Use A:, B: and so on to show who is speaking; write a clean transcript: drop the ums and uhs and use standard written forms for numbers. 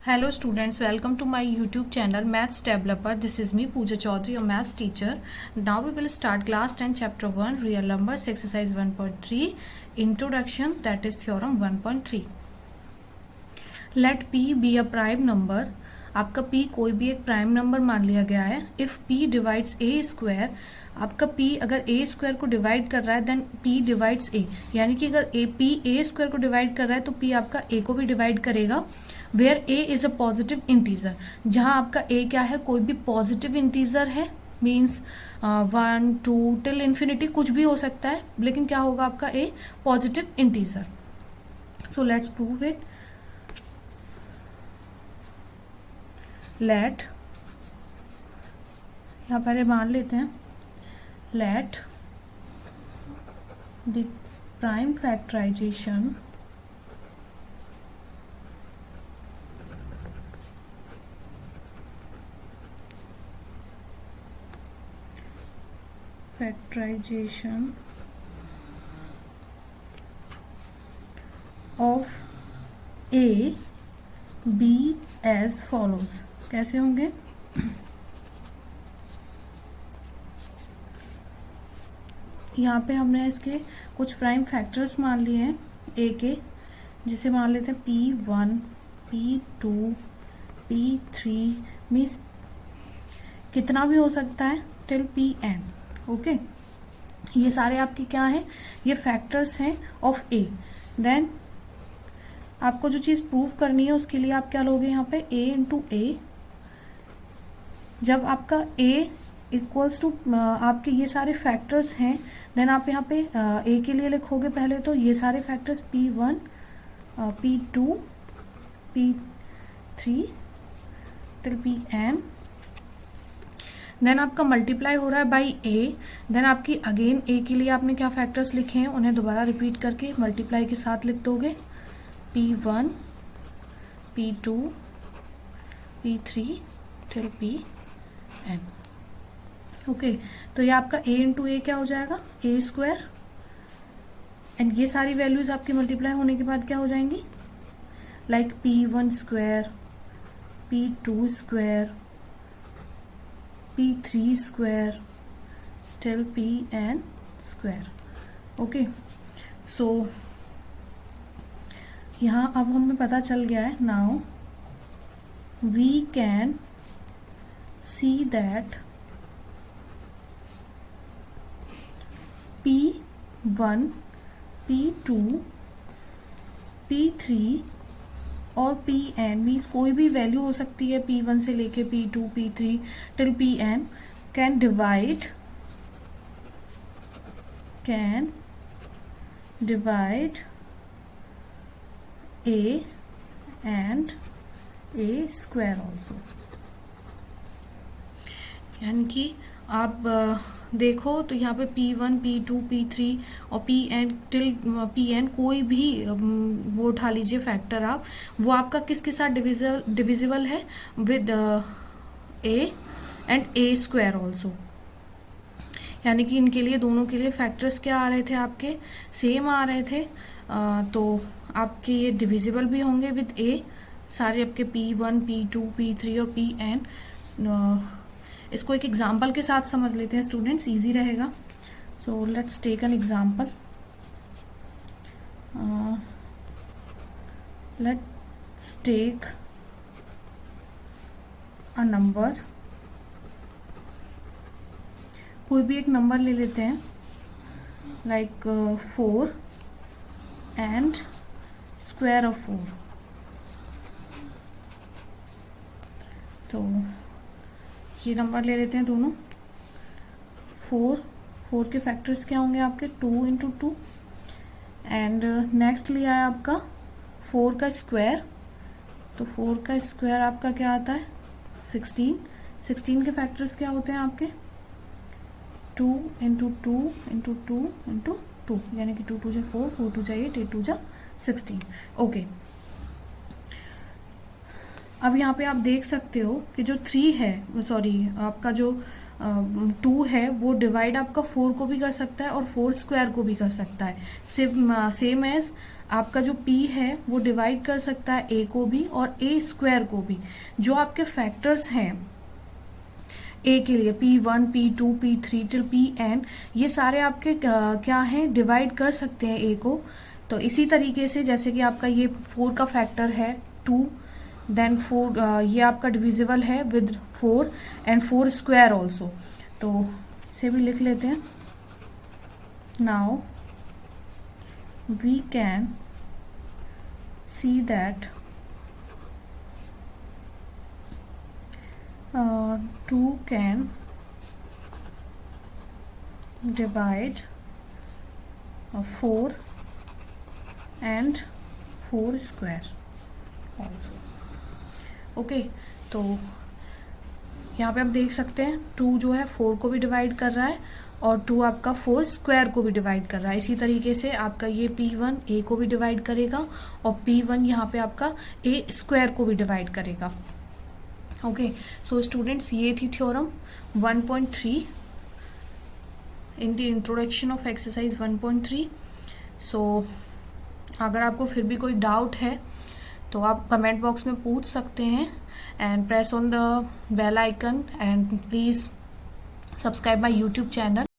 A: Hello students, welcome to my YouTube channel Maths Developer. This is me Pooja Chaudhary, your maths teacher. Now we will start class 10 chapter 1 real numbers exercise 1.3 introduction, that is theorem 1.3. Let P be a prime number. आपका P कोई भी एक prime number मान लिया गया है. If P divides A square, आपका P अगर A स्क्वायर को डिवाइड कर रहा है देन P डिवाइड्स A, यानी कि अगर P A स्क्वायर को डिवाइड कर रहा है तो P आपका A को भी डिवाइड करेगा. Where A is a positive integer, जहां आपका A क्या है, कोई भी पॉजिटिव इंटीजर है, मीन्स 1 2 टिल इन्फिनिटी कुछ भी हो सकता है, लेकिन क्या होगा आपका A positive integer. So let's prove it. Let, यहाँ पहले मान लेते हैं, let the prime factorization of A be as follows. कैसे होंगे? यहाँ पे हमने इसके कुछ प्राइम फैक्टर्स मान लिए हैं A के, जिसे मान लेते हैं P1, P2, P3, मीन्स कितना भी हो सकता है टिल Pn. ओके, ये सारे आपके क्या हैं, ये फैक्टर्स हैं ऑफ A. देन आपको जो चीज़ प्रूव करनी है उसके लिए आप क्या लोगे यहाँ पे A इंटू A. जब आपका A इक्वल्स टू आपके ये सारे फैक्टर्स हैं, देन आप यहाँ पे A के लिए लिखोगे पहले तो ये सारे factors P1, P2, P3 till Pn. Then आपका मल्टीप्लाई हो रहा है बाई A. देन आपकी अगेन A के लिए आपने क्या फैक्टर्स लिखे हैं उन्हें दोबारा रिपीट करके मल्टीप्लाई के साथ लिख दोगे. P1, P2, P3 till Pn. Okay, तो ये आपका A इंटू A क्या हो जाएगा, A स्क्वायर. एंड ये सारी वैल्यूज आपकी मल्टीप्लाई होने के बाद क्या हो जाएंगी, like P1 square, P2 square, P3 square till Pn square. Okay, so यहाँ अब हमें पता चल गया है. Now we can see that P1, P2, P3 और Pn मीन्स कोई भी वैल्यू हो सकती है P1 से लेके P2, P3 till Pn can divide A and A square also. यानी कि आप देखो तो यहाँ पे P1, P2, P3 और Pn टिल Pn कोई भी वो उठा लीजिए फैक्टर आप, वो आपका किसके साथ डिविजिबल है, with A and A square also. यानी कि इनके लिए दोनों के लिए फैक्टर्स क्या आ रहे थे, आपके सेम आ रहे थे. तो आपके ये डिविजिबल भी होंगे विद A. सारे आपके P1, P2, P3 और Pn. इसको एक एग्जाम्पल के साथ समझ लेते हैं स्टूडेंट्स, इजी रहेगा. So let's take an example. Let's take a number, कोई भी एक नंबर ले लेते हैं, लाइक 4 एंड स्क्वायर ऑफ 4. तो ये नंबर ले लेते हैं दोनों. 4 के फैक्टर्स क्या होंगे आपके, 2 इंटू 2. एंड नेक्स्ट लिया है आपका 4 का स्क्वायर. तो 4 का स्क्वायर आपका क्या आता है, 16. 16 के फैक्टर्स क्या होते हैं आपके, 2 इंटू 2 इंटू 2 इंटू 2, यानी कि 2 2 जा 4, 4 2 जा 8, 8 2 जा 16. ओके, अब यहाँ पे आप देख सकते हो कि जो 3 है, सॉरी आपका जो 2 है वो डिवाइड आपका 4 को भी कर सकता है और 4 स्क्वायर को भी कर सकता है. सेम एज आपका जो p है वो डिवाइड कर सकता है a को भी और a स्क्वायर को भी। जो आपके फैक्टर्स हैं a के लिए p1 p2 p3 till pn, ये सारे आपके क्या हैं, डिवाइड कर सकते हैं a को। तो इसी तरीके से जैसे कि आपका ये 4 का फैक्टर है 2, देन 4 ये आपका डिविजिबल है विद 4 एंड 4 स्क्वायर ऑल्सो। तो इसे भी लिख लेते हैं। Now we can see that 2 can divide 4 and 4 square also। Okay, तो यहाँ पे आप देख सकते हैं 2 जो है 4 को भी डिवाइड कर रहा है और 2 आपका 4 स्क्वायर को भी डिवाइड कर रहा है। इसी तरीके से आपका ये p1 a को भी डिवाइड करेगा और p1 यहाँ पे आपका a स्क्वायर को भी डिवाइड करेगा। ओके, सो स्टूडेंट्स, ये थी theorem 1.3 in the introduction of exercise 1.3। सो अगर आपको फिर भी कोई डाउट है तो आप कमेंट बॉक्स में पूछ सकते हैं and press on the bell icon and please subscribe my YouTube channel.